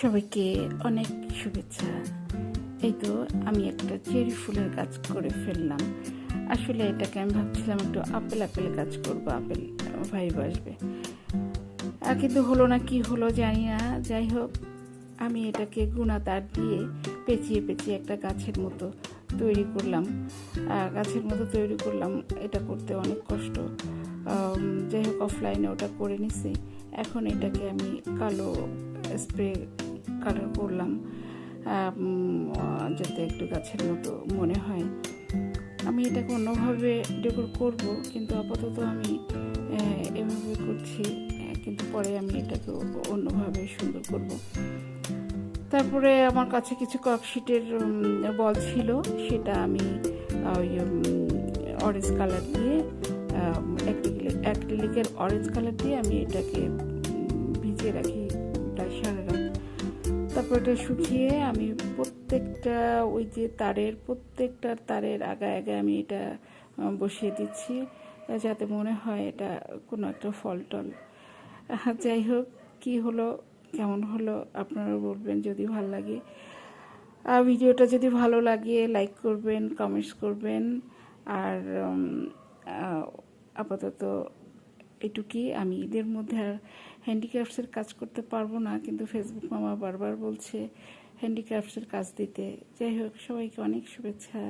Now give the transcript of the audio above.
সবাইকে অনেক শুভেচ্ছা। এই তো আমি একটা চেরি ফুলের গাছ করে ফেললাম। আসলে এটাকে আমি ভাবছিলাম একটু আপেল আপেল গাছ করবো, আপেল ভাইব আসবে, কিন্তু হলো না, কি হলো জানি না। যাই হোক, আমি এটাকে গুণা তার দিয়ে পেঁচিয়ে পেঁচিয়ে একটা গাছের মতো তৈরি করলাম। এটা করতে অনেক কষ্ট। যাই হোক, অফলাইনে ওটা করে নিছি। এখন এটাকে আমি কালো স্প্রে কালার করলাম, যাতে একটু গাছের মতো মনে হয়। আমি এটাকে অন্যভাবে ডেকোর করব, কিন্তু আপাতত আমি এভাবে করছি, কিন্তু পরে আমি এটাকে অন্যভাবে সুন্দর করব। তারপরে আমার কাছে কিছু ককশিটের বল ছিল, সেটা আমি ওই অরেঞ্জ কালার দিয়ে, অ্যাক্রিলিকের অরেঞ্জ কালার দিয়ে আমি এটাকে ভিজিয়ে রাখি প্রায় সারা রাত। তারপর এটা শুকিয়ে আমি প্রত্যেকটা ওই যে প্রত্যেকটা তারের আগায় আমি এটা বসিয়ে দিচ্ছি, যাতে মনে হয় এটা কোনো একটা ফল টল। যাই হোক, কি হলো কেমন হলো আপনারা বলবেন যদি ভালো লাগে। ভিডিওটা যদি ভালো লাগে লাইক করবেন, কমেন্টস করবেন। আর আপাতত এটুকুই। আমি ঈদের মধ্যে আর হ্যান্ডিক্রাফটসের কাজ করতে পারবো না, কিন্তু ফেসবুক মামা বারবার বলছে হ্যান্ডিক্রাফটসের কাজ দিতে। যাই হোক, সবাইকে অনেক শুভেচ্ছা।